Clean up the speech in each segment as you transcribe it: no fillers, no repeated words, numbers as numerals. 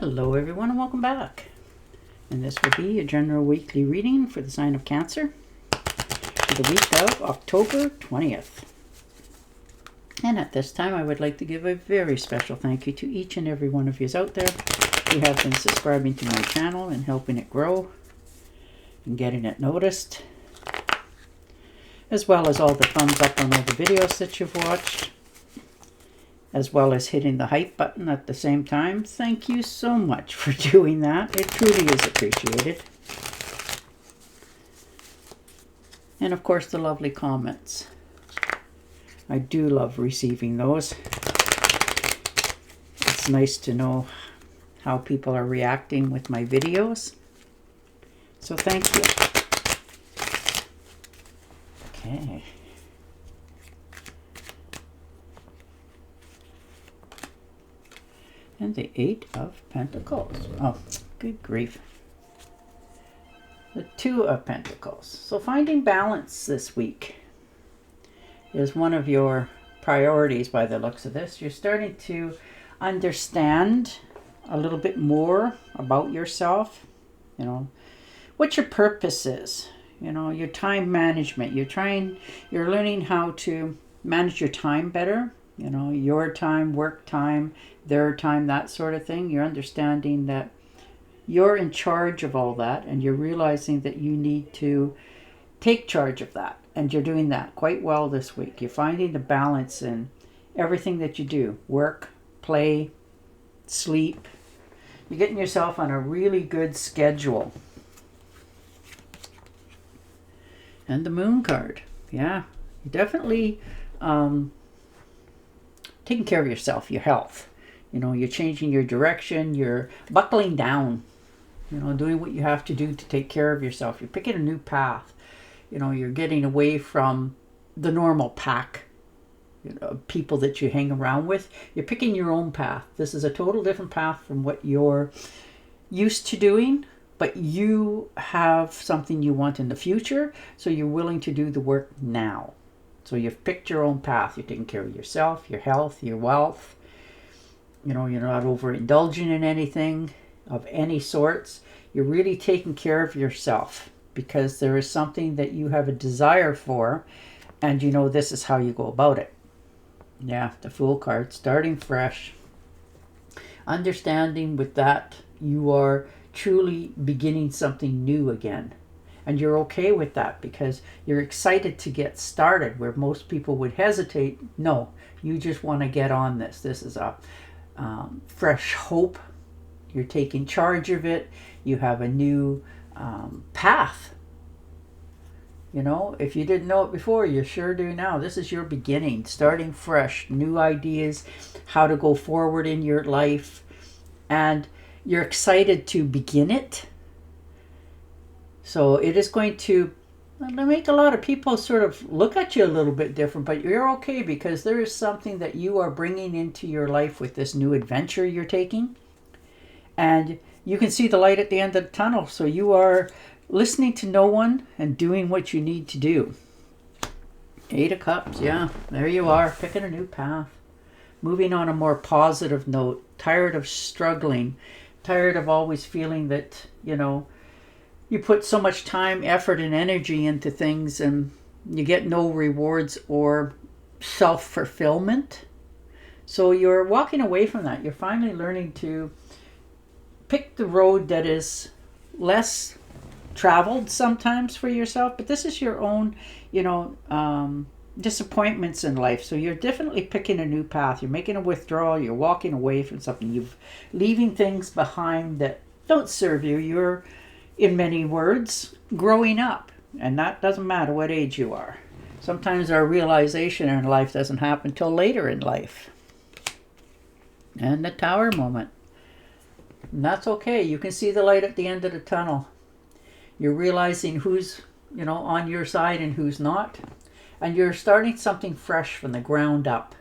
Hello everyone and welcome back. And this will be a general weekly reading for the sign of Cancer for the week of October 20th. And at this time I would like to give a very special thank you to each and every one of you out there who have been subscribing to my channel and helping it grow and getting it noticed, as well as all the thumbs up on all the videos that you've watched, as well as hitting the hype button at the same time. Thank you so much for doing that. It truly is appreciated. And of course the lovely comments. I do love receiving those. It's nice to know how people are reacting with my videos. So thank you. Okay. And the Eight of Pentacles. Oh, good grief. The Two of Pentacles. So finding balance this week is one of your priorities by the looks of this. You're starting to understand a little bit more about yourself. You know, what your purpose is. You know, your time management. You're learning how to manage your time better. You know, your time, work time, their time, that sort of thing. You're understanding that you're in charge of all that, and you're realizing that you need to take charge of that. And you're doing that quite well this week. You're finding the balance in everything that you do. Work, play, sleep. You're getting yourself on a really good schedule. And the Moon card. Yeah, you definitely taking care of yourself, your health. You know, you're changing your direction, you're buckling down, you know, doing what you have to do to take care of yourself. You're picking a new path. You know, you're getting away from the normal pack, you know, people that you hang around with. You're picking your own path. This is a total different path from what you're used to doing, but you have something you want in the future, so you're willing to do the work now. So you've picked your own path. You're taking care of yourself, your health, your wealth. You know, you're not overindulging in anything of any sorts. You're really taking care of yourself because there is something that you have a desire for, and you know this is how you go about it. Yeah, the Fool card, starting fresh. Understanding with that you are truly beginning something new again. And you're okay with that because you're excited to get started, where most people would hesitate. No, you just want to get on this. This is a fresh hope. You're taking charge of it. You have a new path. You know, if you didn't know it before, you sure do now. This is your beginning, starting fresh, new ideas, how to go forward in your life. And you're excited to begin it. So it is going to make a lot of people sort of look at you a little bit different, but you're okay because there is something that you are bringing into your life with this new adventure you're taking. And you can see the light at the end of the tunnel. So you are listening to no one and doing what you need to do. Eight of Cups, yeah, there you are, picking a new path. Moving on a more positive note, tired of struggling, tired of always feeling that, you know, you put so much time, effort, and energy into things and you get no rewards or self-fulfillment. So you're walking away from that. You're finally learning to pick the road that is less traveled sometimes for yourself. But this is your own, you know, disappointments in life. So you're definitely picking a new path. You're making a withdrawal. You're walking away from something. You're leaving things behind that don't serve you. You're, in many words, growing up. And that doesn't matter what age you are. Sometimes our realization in life doesn't happen till later in life. And the Tower moment. And that's okay. You can see the light at the end of the tunnel. You're realizing who's, you know, on your side and who's not. And you're starting something fresh from the ground up.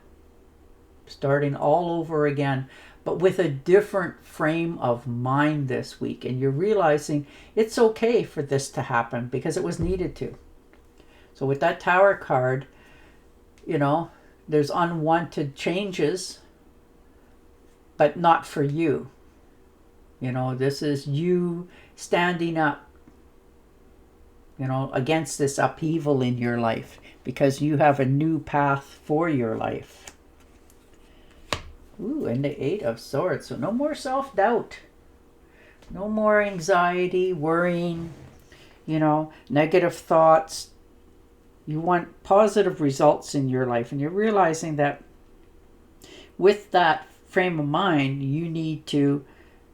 Starting all over again, but with a different frame of mind this week. And you're realizing it's okay for this to happen because it was needed to. So with that Tower card, you know, there's unwanted changes, but not for you. You know, this is you standing up, you know, against this upheaval in your life because you have a new path for your life. Ooh, and the Eight of Swords. So no more self-doubt. No more anxiety, worrying, you know, negative thoughts. You want positive results in your life. And you're realizing that with that frame of mind, you need to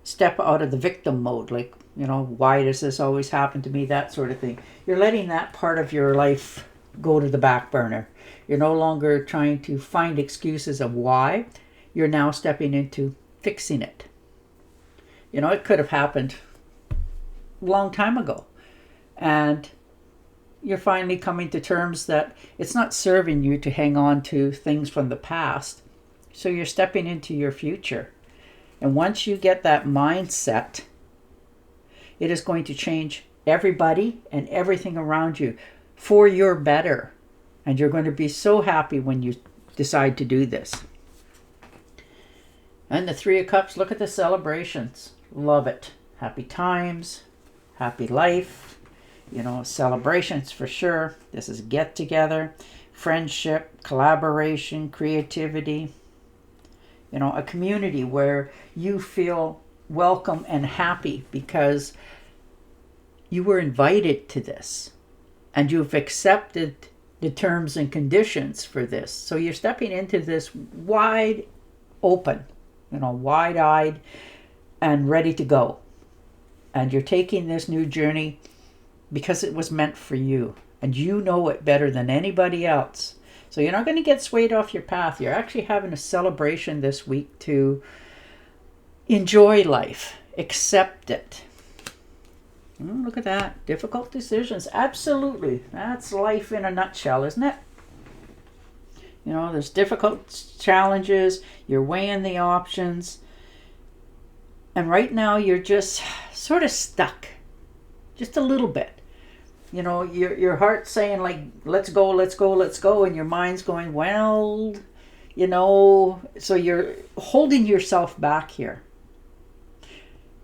step out of the victim mode. Like, you know, why does this always happen to me? That sort of thing. You're letting that part of your life go to the back burner. You're no longer trying to find excuses of why. You're now stepping into fixing it. You know, it could have happened a long time ago. And you're finally coming to terms that it's not serving you to hang on to things from the past. So you're stepping into your future. And once you get that mindset, it is going to change everybody and everything around you for your better. And you're going to be so happy when you decide to do this. And the Three of Cups, look at the celebrations. Love it. Happy times, happy life, you know, celebrations for sure. This is get together, friendship, collaboration, creativity. You know, a community where you feel welcome and happy because you were invited to this and you've accepted the terms and conditions for this. So you're stepping into this wide open, you know, wide-eyed and ready to go. And you're taking this new journey because it was meant for you. And you know it better than anybody else. So you're not going to get swayed off your path. You're actually having a celebration this week to enjoy life. Accept it. Look at that. Difficult decisions. Absolutely. That's life in a nutshell, isn't it? You know, there's difficult challenges. You're weighing the options. And right now you're just sort of stuck. Just a little bit. You know, your heart's saying like, let's go, let's go, let's go. And your mind's going, well, you know. So you're holding yourself back here.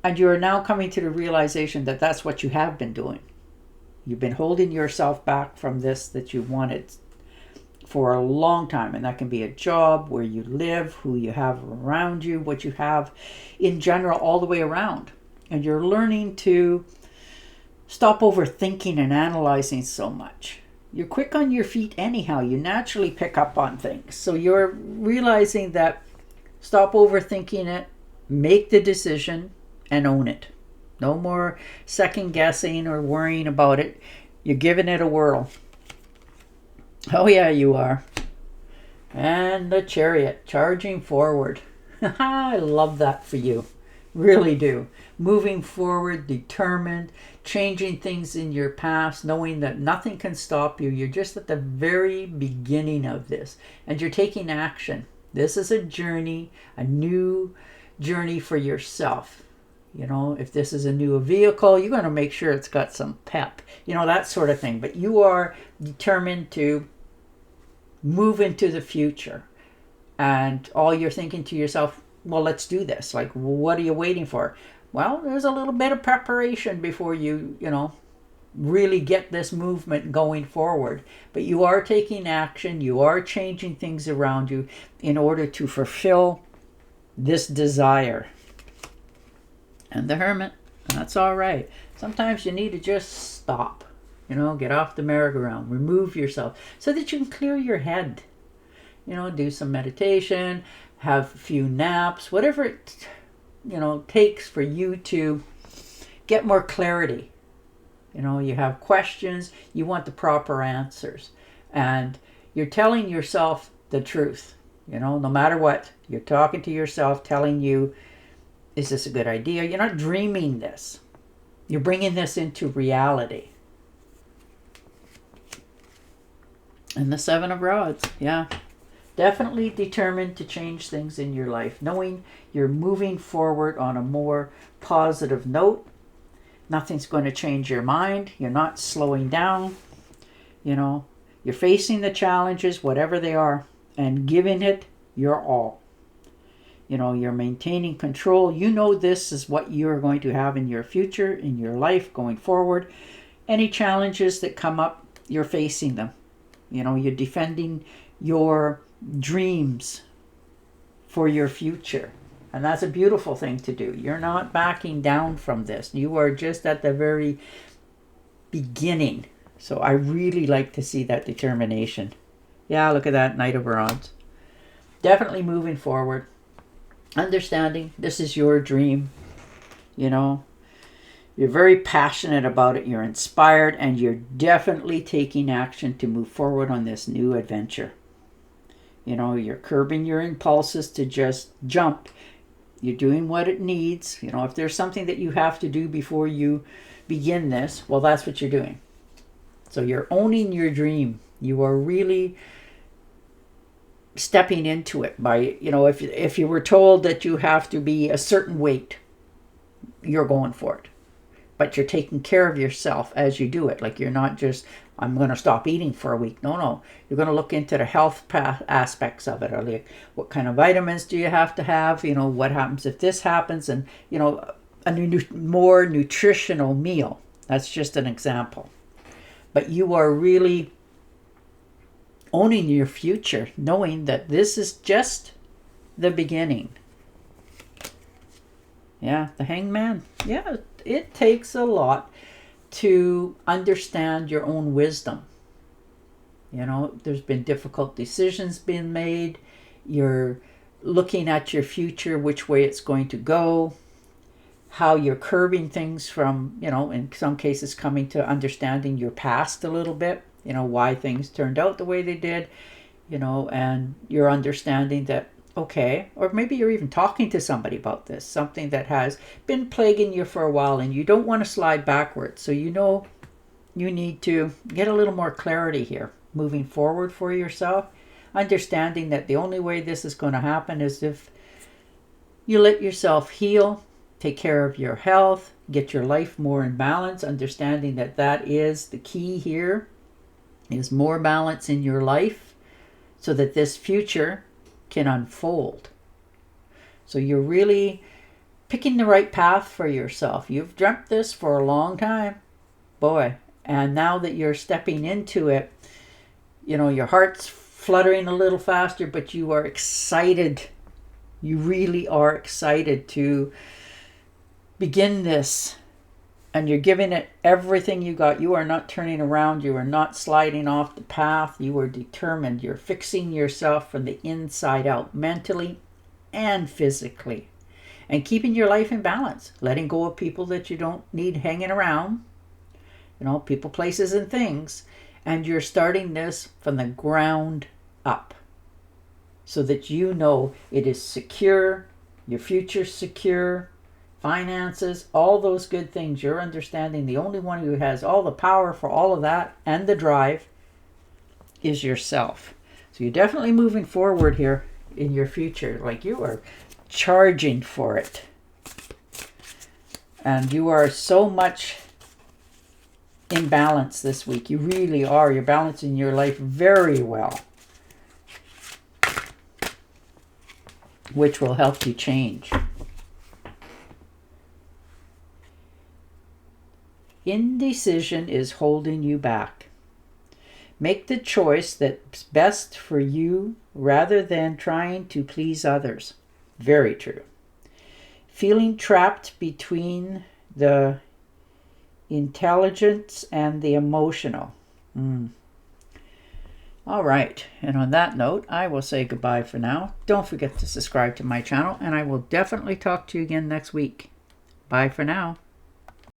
And you're now coming to the realization that that's what you have been doing. You've been holding yourself back from this that you wanted for a long time. And that can be a job, where you live, who you have around you, what you have in general all the way around. And you're learning to stop overthinking and analyzing so much. You're quick on your feet anyhow. You naturally pick up on things. So you're realizing that stop overthinking it, make the decision, and own it. No more second guessing or worrying about it. You're giving it a whirl. Oh yeah, you are. And the Chariot, charging forward. I love that for you. Really do. Moving forward, determined, changing things in your past, knowing that nothing can stop you. You're just at the very beginning of this. And you're taking action. This is a journey, a new journey for yourself. You know, if this is a new vehicle, you're going to make sure it's got some pep. You know, that sort of thing. But you are determined to move into the future. And all you're thinking to yourself, well, let's do this. Like, what are you waiting for? Well, there's a little bit of preparation before you know, really get this movement going forward. But you are taking action. You are changing things around you in order to fulfill this desire. And the Hermit, that's all right. Sometimes you need to just stop, you know, get off the merry-go-round, remove yourself so that you can clear your head. You know, do some meditation, have a few naps, whatever it, you know, takes for you to get more clarity. You know, you have questions, you want the proper answers. And you're telling yourself the truth. You know, no matter what, you're talking to yourself, telling you, is this a good idea? You're not dreaming this. You're bringing this into reality. And the Seven of Rods, yeah. Definitely determined to change things in your life, knowing you're moving forward on a more positive note. Nothing's going to change your mind. You're not slowing down. You know, you're facing the challenges, whatever they are, and giving it your all. You know, you're maintaining control. You know this is what you're going to have in your future, in your life going forward. Any challenges that come up, you're facing them. You know, you're defending your dreams for your future. And that's a beautiful thing to do. You're not backing down from this. You are just at the very beginning. So I really like to see that determination. Yeah, look at that, Knight of Wands. Definitely moving forward. Understanding this is your dream. You know, you're very passionate about it. You're inspired, and you're definitely taking action to move forward on this new adventure. You know, you're curbing your impulses to just jump. You're doing what it needs. You know, if there's something that you have to do before you begin this, well, that's what you're doing. So you're owning your dream. You are really stepping into it by, you know, if you were told that you have to be a certain weight, you're going for it. But you're taking care of yourself as you do it. Like, you're not just, I'm going to stop eating for a week. No. You're going to look into the health aspects of it. Or like, what kind of vitamins do you have to have? You know, what happens if this happens? And, you know, a more nutritional meal. That's just an example. But you are really owning your future, knowing that this is just the beginning. Yeah, the Hangman. Yeah, it takes a lot to understand your own wisdom. You know, there's been difficult decisions being made. You're looking at your future, which way it's going to go, how you're curbing things from, you know, in some cases coming to understanding your past a little bit, you know, why things turned out the way they did, you know, and you're understanding that, okay, or maybe you're even talking to somebody about this, something that has been plaguing you for a while, and you don't want to slide backwards. So you know you need to get a little more clarity here, moving forward for yourself, understanding that the only way this is going to happen is if you let yourself heal, take care of your health, get your life more in balance, understanding that that is the key here, is more balance in your life so that this future can unfold. So you're really picking the right path for yourself. You've dreamt this for a long time, boy. And now that you're stepping into it, you know, your heart's fluttering a little faster, but you are excited. You really are excited to begin this. And you're giving it everything you got. You are not turning around. You are not sliding off the path. You are determined. You're fixing yourself from the inside out, mentally and physically. And keeping your life in balance. Letting go of people that you don't need hanging around. You know, people, places, and things. And you're starting this from the ground up. So that you know it is secure. Your future's secure. Finances, all those good things. You're understanding the only one who has all the power for all of that and the drive is yourself. So you're definitely moving forward here in your future. Like, you are charging for it. And you are so much in balance this week. You really are. You're balancing your life very well, which will help you change. Indecision is holding you back. Make the choice that's best for you rather than trying to please others. Very true. Feeling trapped between the intelligence and the emotional. All right. And on that note, I will say goodbye for now. Don't forget to subscribe to my channel, and I will definitely talk to you again next week. Bye for now.